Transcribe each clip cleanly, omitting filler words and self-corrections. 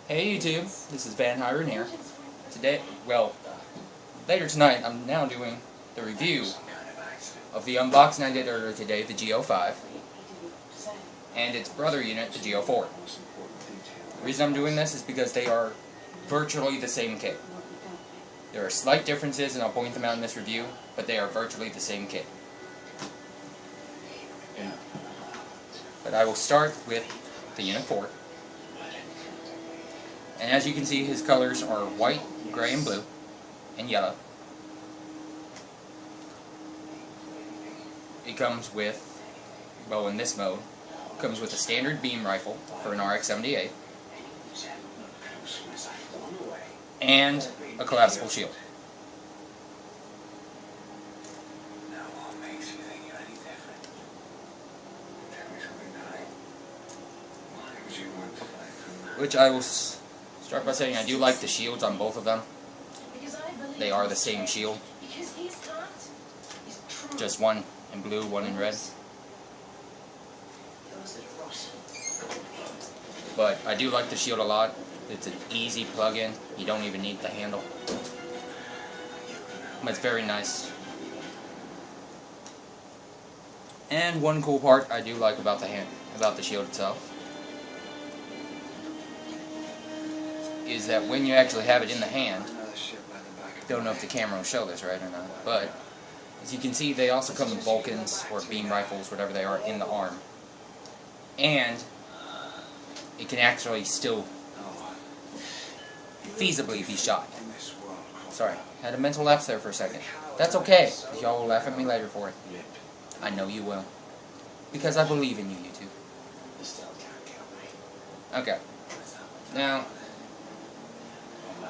Hey YouTube, this is Van Hyren here. Today, later tonight, I'm now doing the review of the unboxing I did earlier today, the G05, and its brother unit, the G04. The reason I'm doing this is because they are virtually the same kit. There are slight differences, and I'll point them out in this review, but they are virtually the same kit. But I will start with the Unit 4. And as you can see, his colors are white, gray, and blue, and yellow. It comes with, well, in this mode, comes with a standard beam rifle for an RX-78 and a collapsible shield. Which I will start by saying I do like the shields on both of them. They are the same shield, just one in blue, one in red. But I do like the shield a lot. It's an easy plug-in. You don't even need the handle. But it's very nice. And one cool part I do like about the shield itself is that when you actually have it in the hand, don't know if the camera will show this right or not, but as you can see, they also come with Vulcans or beam rifles, whatever they are, in the arm. And it can actually still feasibly be shot. Sorry, had a mental lapse there for a second. That's okay, because y'all will laugh at me later for it. I know you will. Because I believe in you, YouTube. Okay. Now,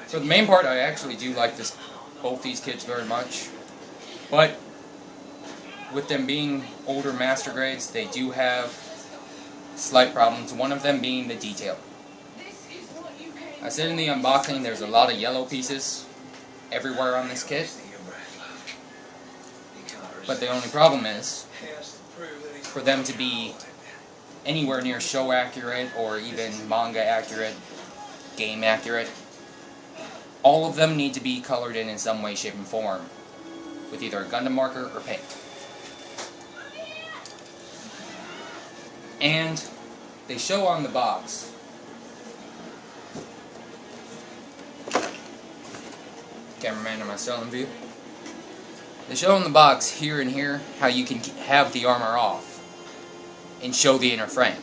for the main part, I actually do like both these kits very much. But with them being older master grades, they do have slight problems, one of them being the detail. I said in the unboxing there's a lot of yellow pieces everywhere on this kit, but the only problem is for them to be anywhere near show accurate or even manga accurate, game accurate, all of them need to be colored in some way, shape, and form with either a Gundam marker or paint. And they show on the box cameraman, am I still in view? They show on the box here and here how you can have the armor off and show the inner frame.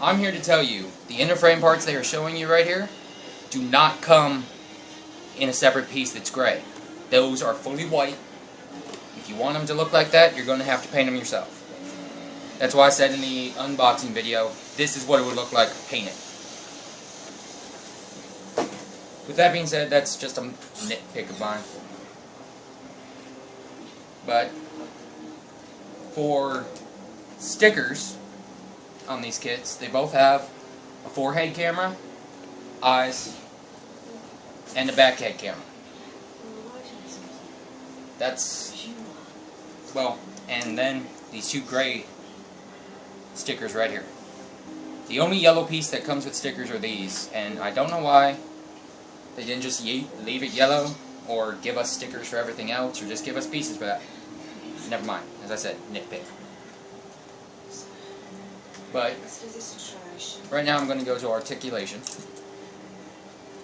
I'm here to tell you, the inner frame parts they are showing you right here do not come in a separate piece that's gray. Those are fully white. If you want them to look like that, you're going to have to paint them yourself. That's why I said in the unboxing video, this is what it would look like painted. With that being said, that's just a nitpick of mine. But for stickers on these kits, they both have a forehead camera, eyes, and a backhead camera. That's, well, and then these two gray stickers right here. The only yellow piece that comes with stickers are these, and I don't know why they didn't just leave it yellow or give us stickers for everything else or just give us pieces for that. Never mind, as I said, nitpick. But right now I'm going to go to articulation,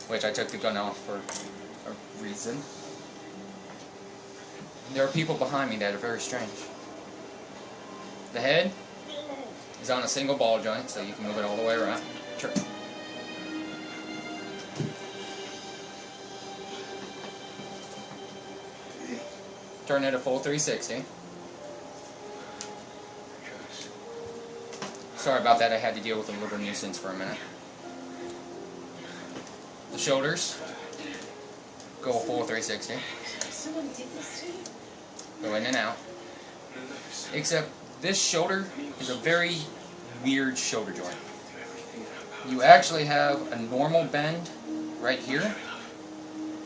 which I took the gun off for a reason. There are people behind me that are very strange. The head is on a single ball joint, so you can move it all the way around. Sure. Turn it a full 360. Sorry about that, I had to deal with a little nuisance for a minute. The shoulders go a full 360. Go in and out. Except this shoulder is a very weird shoulder joint. You actually have a normal bend right here,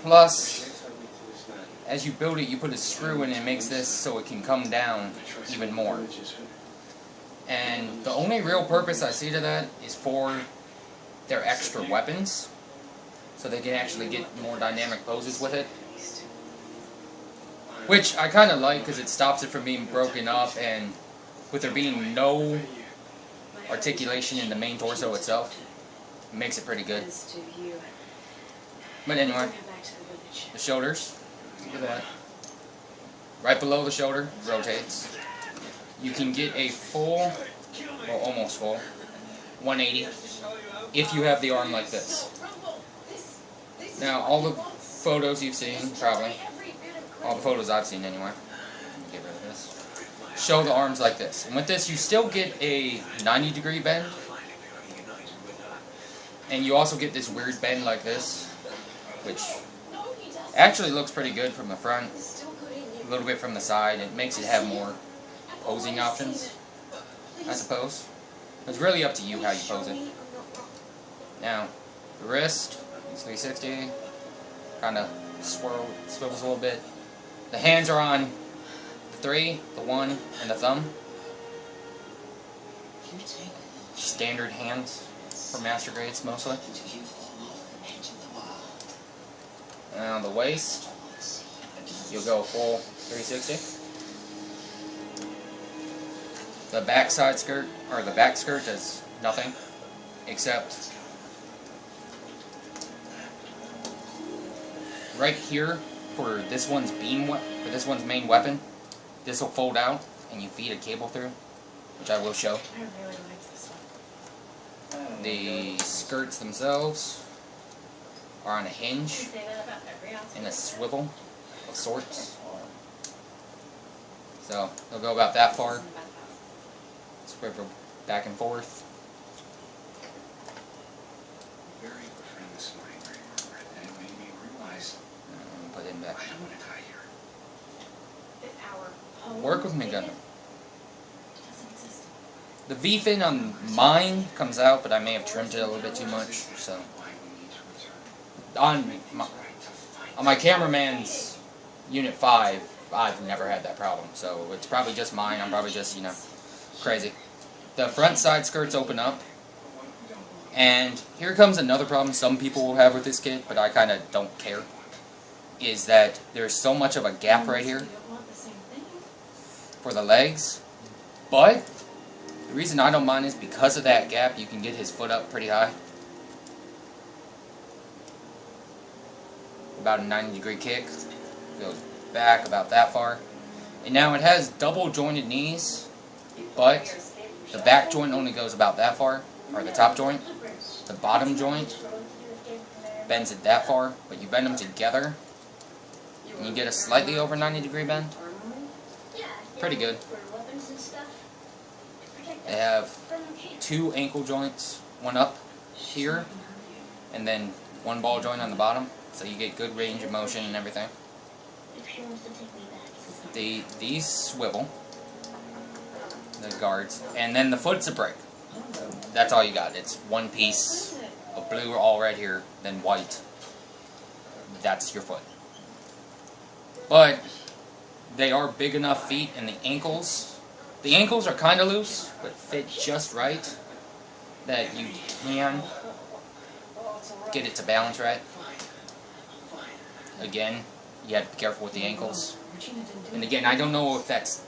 plus as you build it you put a screw in and it makes this so it can come down even more. And the only real purpose I see to that is for their extra weapons. so they can actually get more dynamic poses with it. Which I kind of like because it stops it from being broken up, and with there being no articulation in the main torso itself, it makes it pretty good. But anyway, the shoulders, look at that. Right below the shoulder, rotates. You can get a full, or almost full, 180 if you have the arm like this. Now, all the photos you've seen, probably, all the photos I've seen anyway, let me get rid of this, show the arms like this. And with this, you still get a 90-degree bend, and you also get this weird bend like this, which actually looks pretty good from the front, a little bit from the side. It makes it have more posing options, I suppose. It's really up to you how you pose it. Now, the wrist, 360, kind of swivels a little bit. The hands are on the 3, the 1, and the thumb. Standard hands for master grades, mostly. Now the waist, you'll go full 360. The backside skirt, or the back skirt, does nothing except right here for this one's main weapon. This will fold out, and you feed a cable through, which I will show. I really like this one. The skirts themselves are on a hinge and a swivel of sorts. So they'll go about that far. Swivel back and forth. Put him back. Work with me, Gundam. The V-fin on mine comes out, but I may have trimmed it a little bit too much. So on my cameraman's Unit 5, I've never had that problem. So it's probably just mine. I'm probably just, crazy. The front side skirts open up, and here comes another problem some people will have with this kit, but I kind of don't care, is that there's so much of a gap right here for the legs, but the reason I don't mind is because of that gap, you can get his foot up pretty high. About a 90-degree kick, goes back about that far. And now it has double jointed knees, but the back joint only goes about that far, or the top joint. The bottom joint bends it that far, but you bend them together, and you get a slightly over 90-degree bend. Pretty good. They have 2 ankle joints, one up here, and then 1 ball joint on the bottom, so you get good range of motion and everything. These swivel, the guards, and then the foot's a brick. That's all you got. It's one piece of blue all right here, then white. That's your foot. But they are big enough feet, and the ankles are kind of loose, but fit just right that you can get it to balance right. Again, you have to be careful with the ankles. And again, I don't know if that's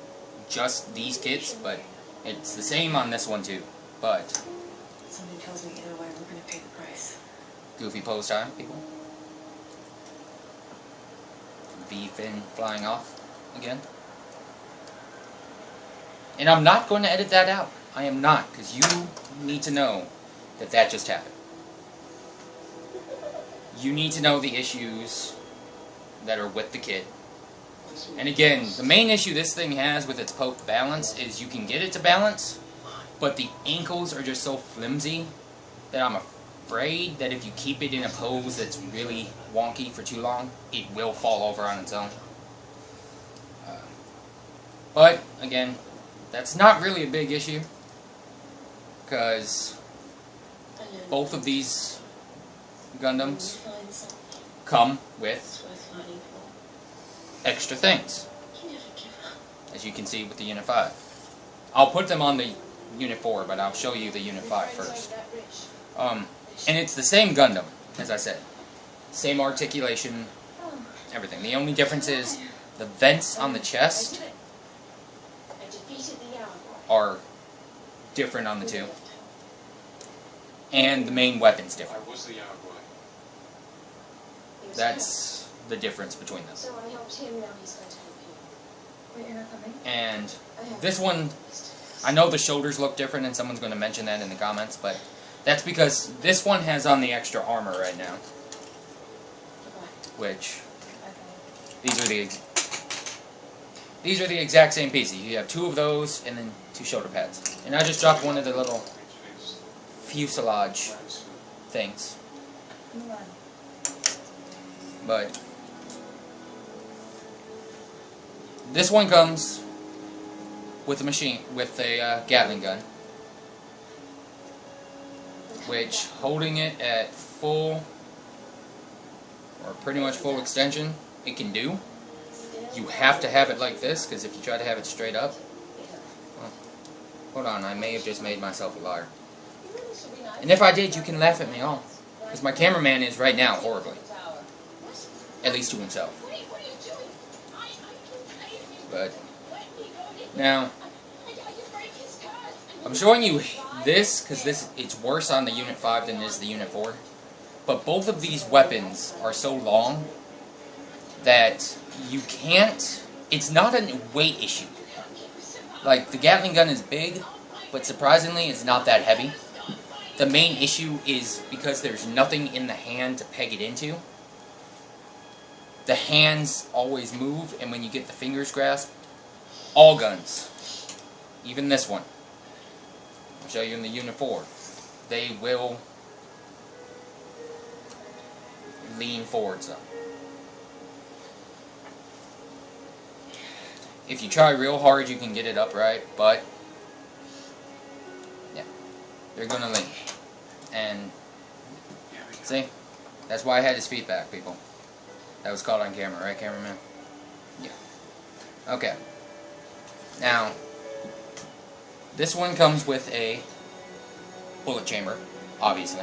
just these kits, but it's the same on this one too. But something tells me either way we're going to pay the price. Goofy pose time, people. V-fin flying off again. And I'm not going to edit that out. I am not, because you need to know that that just happened. You need to know the issues that are with the kit. And again, the main issue this thing has with its poke balance is you can get it to balance, but the ankles are just so flimsy that I'm afraid that if you keep it in a pose that's really wonky for too long, it will fall over on its own. But, again, that's not really a big issue, because both of these Gundams come with extra things, as you can see with the Unit 5. I'll put them on the Unit 4, but I'll show you the Unit 5 first. And it's the same Gundam, as I said. Same articulation, everything. The only difference is the vents on the chest are different on the two. And the main weapon's different. That's the difference between them. So I helped him, now he's going to help you. Wait, you're not coming? And this one, I know the shoulders look different, and someone's going to mention that in the comments, but that's because this one has on the extra armor right now. Which, these are the exact same pieces. You have 2 of those, and then 2 shoulder pads. And I just dropped one of the little fuselage things. But this one comes with a Gatling gun, which holding it at full or pretty much full extension, it can do. You have to have it like this, because if you try to have it straight up, well, hold on, I may have just made myself a liar. And if I did, you can laugh at me all, because my cameraman is right now horribly. At least to himself. But now I'm showing you this because it's worse on the Unit 5 than it is the Unit 4. But both of these weapons are so long that you can't. It's not a weight issue. Like the Gatling gun is big, but surprisingly it's not that heavy. The main issue is because there's nothing in the hand to peg it into. The hands always move, and when you get the fingers grasped, all guns, even this one, I'll show you in the Unit 4, they will lean forward some. If you try real hard, you can get it upright, but yeah, they're gonna lean. And see, that's why I had his feet back, people. That was caught on camera, right, cameraman? Yeah. Okay. Now, this one comes with a bullet chamber, obviously.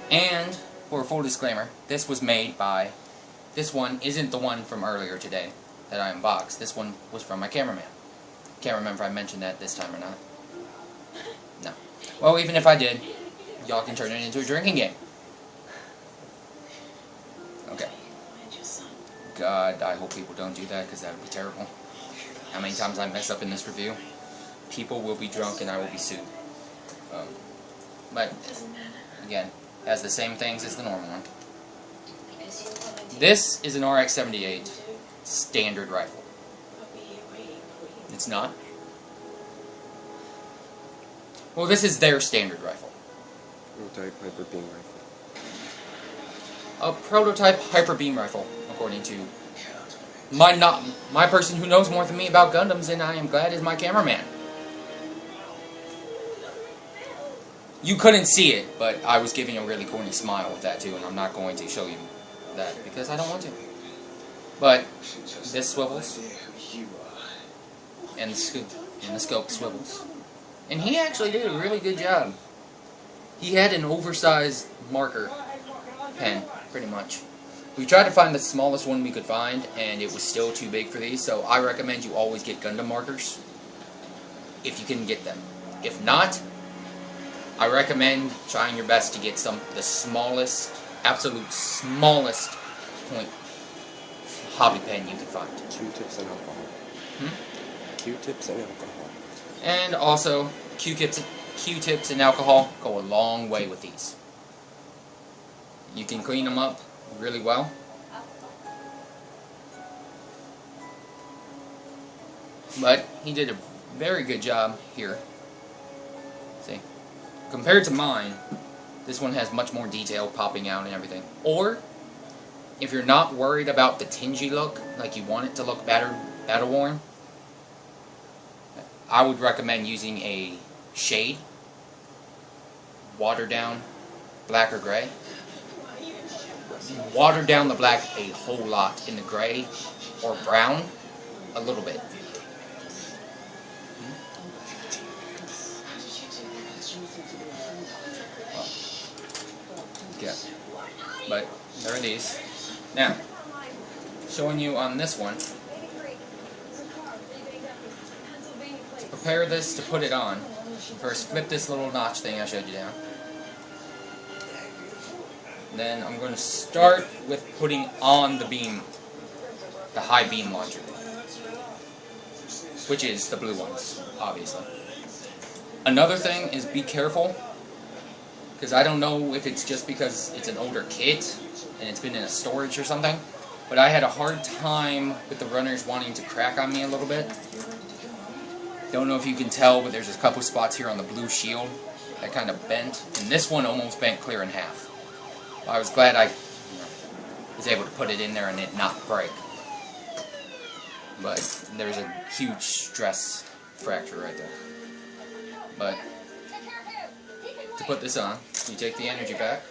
And, for a full disclaimer, this was made by... This one isn't the one from earlier today that I unboxed. This one was from my cameraman. Can't remember if I mentioned that this time or not. No. Well, even if I did, y'all can turn it into a drinking game. Okay. God, I hope people don't do that, because that would be terrible. How many times I mess up in this review? People will be drunk and I will be sued. But, again, has the same things as the normal one. This is an RX-78 standard rifle. It's not? Well, this is their standard rifle. Prototype hyper beam rifle. A prototype hyper beam rifle, according to my person who knows more than me about Gundams, and I am glad is my cameraman. You couldn't see it, but I was giving a really corny smile with that too, and I'm not going to show you that because I don't want to. But this swivels, and the scope swivels, and he actually did a really good job. He had an oversized marker pen, pretty much. We tried to find the smallest one we could find, and it was still too big for these, so I recommend you always get Gundam markers, if you can get them. If not, I recommend trying your best to get the smallest, absolute smallest point hobby pen you can find. Q-tips and alcohol. Q-tips and alcohol. And also, Q-tips and alcohol go a long way with these. You can clean them up really well. But he did a very good job here. See? Compared to mine, this one has much more detail popping out and everything. Or, if you're not worried about the tingy look, like you want it to look battle worn, I would recommend using a shade, watered down black or gray. Water down the black a whole lot in the gray or brown a little bit. Yeah. But there are these. Now, showing you on this one, to prepare this to put it on, first flip this little notch thing I showed you down. Then I'm going to start with putting on the beam, the high beam launcher, which is the blue ones, obviously. Another thing is be careful, because I don't know if it's just because it's an older kit and it's been in a storage or something, but I had a hard time with the runners wanting to crack on me a little bit. Don't know if you can tell, but there's a couple spots here on the blue shield that kind of bent, and this one almost bent clear in half. I was glad I was able to put it in there and it not break. But there's a huge stress fracture right there. But to put this on, you take the energy pack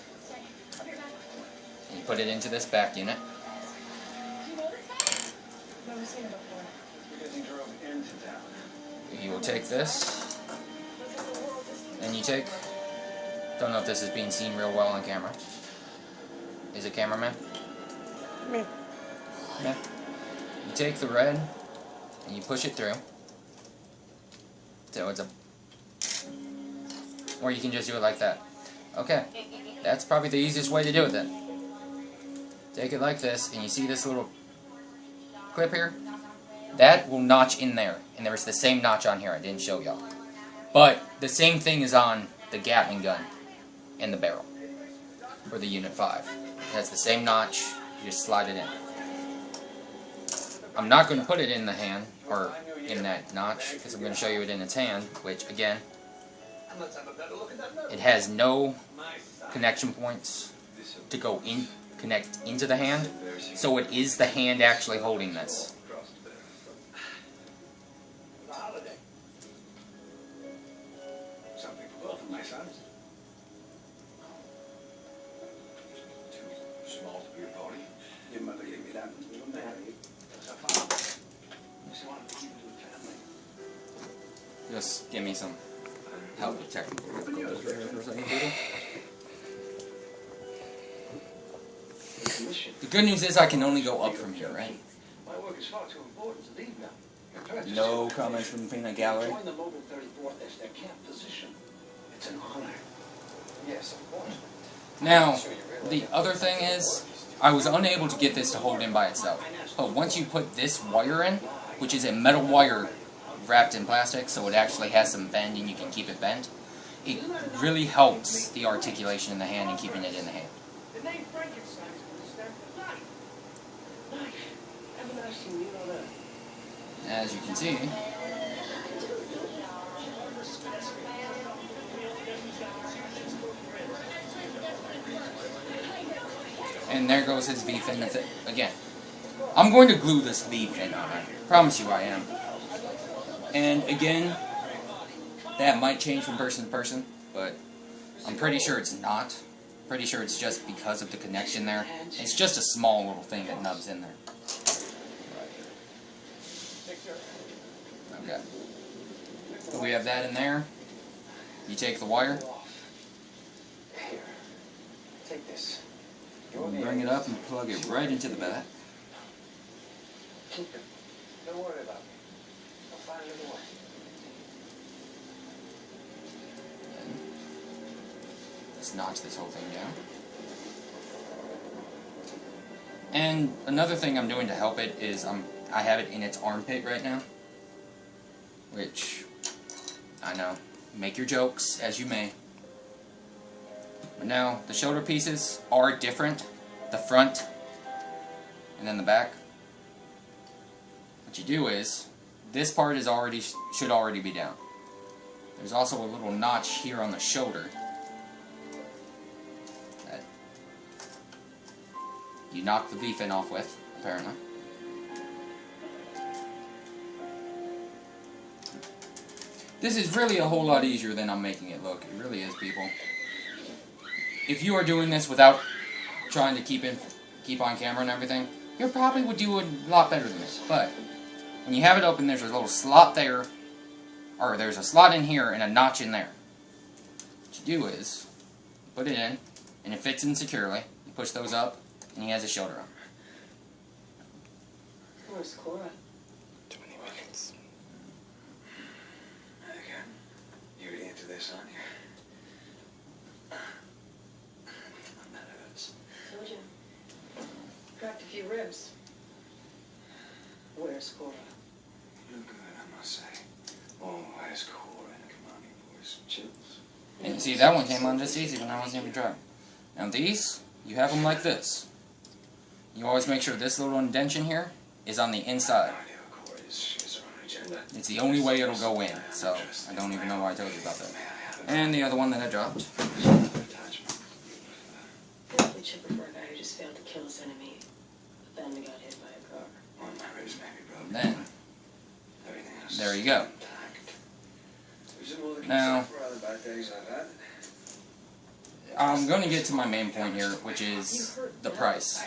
and you put it into this back unit. You will take this and you take, don't know if this is being seen real well on camera. Is it cameraman? Me. Yeah. You take the red and you push it through. So it's a, or you can just do it like that. Okay, that's probably the easiest way to do it then. Take it like this, and you see this little clip here? That will notch in there, and there's the same notch on here. I didn't show y'all. But the same thing is on the Gatling gun and the barrel for the Unit 5. It has the same notch, you just slide it in. I'm not going to put it in the hand, or in that notch, because I'm going to show you it in its hand, which, again, it has no connection points to go in, connect into the hand, so it is the hand actually holding this. Just give me some help with technical difficulties for a second, people. The good news is I can only go up from here, right? No comments from the peanut gallery. Now, the other thing is, I was unable to get this to hold in by itself. But once you put this wire in, which is a metal wire wrapped in plastic, so it actually has some bend and you can keep it bent, it really helps the articulation in the hand and keeping it in the hand. As you can see, and there goes his V-fin again. I'm going to glue this V-fin on it. Promise you I am. And again, that might change from person to person, but I'm pretty sure it's not. Pretty sure it's just because of the connection there. It's just a small little thing that nubs in there. Okay. So we have that in there. You take the wire. Take this. Bring it up and plug it right into the back. Keep it. Don't worry about me. I'll find another way. Let's notch this whole thing down. And another thing I'm doing to help it is I have it in its armpit right now. Which, I know, make your jokes as you may. But now, the shoulder pieces are different. The front, and then the back. What you do is, this part is should already be down. There's also a little notch here on the shoulder that you knock the V-fin off with, apparently. This is really a whole lot easier than I'm making it look. It really is, people. If you are doing this without trying to keep on camera and everything, you probably would do a lot better than this. But when you have it open, there's a little slot there, or there's a slot in here and a notch in there. What you do is put it in, and it fits in securely. You push those up, and he has his shoulder on. Where's Cora? 20 minutes. Okay. You're into this, aren't you? That hurts. Told you. Cracked a few ribs. Where's Cora? You're good, I must say. Oh, where's Cora and the commanding voice? Chills. And you see, that one came on just easy when I wasn't even trying. Now these, you have them like this. You always make sure this little indentation here is on the inside. It's the only way it'll go in, so I don't even know why I told you about that. And the other one that I dropped. Awfully chipper for a guy who just failed to kill his enemy, but then got hit by a car. And then, there you go. Now, I'm going to get to my main point here, which is the price.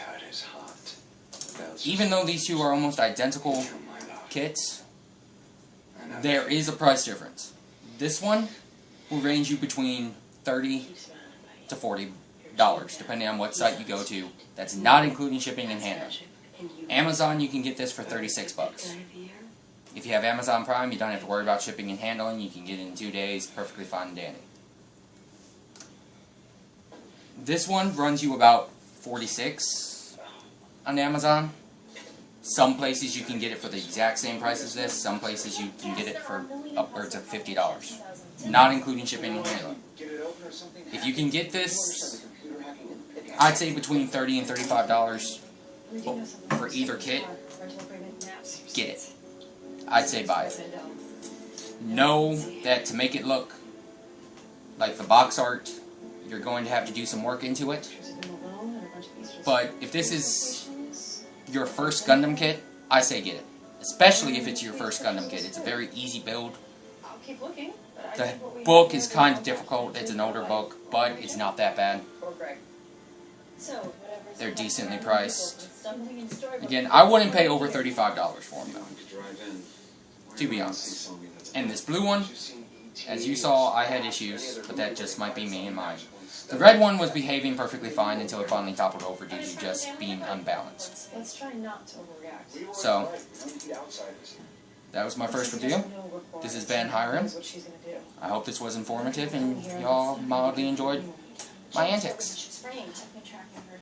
Even though these two are almost identical kits, there is a price difference. This one will range you between $30 to $40, depending on what site you go to. That's not including shipping and handling. Amazon, you can get this for $36. If you have Amazon Prime, you don't have to worry about shipping and handling. You can get it in 2 days, perfectly fine and dandy. This one runs you about $46 on Amazon. Some places you can get it for the exact same price as this. Some places you can get it for upwards of $50, not including shipping and handling. If you can get this, I'd say between $30 and $35 for either kit. Get it. I'd say buy it. Know that to make it look like the box art, you're going to have to do some work into it. But if this is your first Gundam kit, I say get it. Especially if it's your first Gundam kit. It's a very easy build. The book is kind of difficult. It's an older book, but it's not that bad. They're decently priced. Again, I wouldn't pay over $35 for them, though. To be honest. And this blue one, as you saw, I had issues, but that just might be me and mine. The red one was behaving perfectly fine until it finally toppled over due to just being unbalanced. Let's try not to overreact. So, that was my first review. This has been Hiram. I hope this was informative and y'all mildly enjoyed my antics.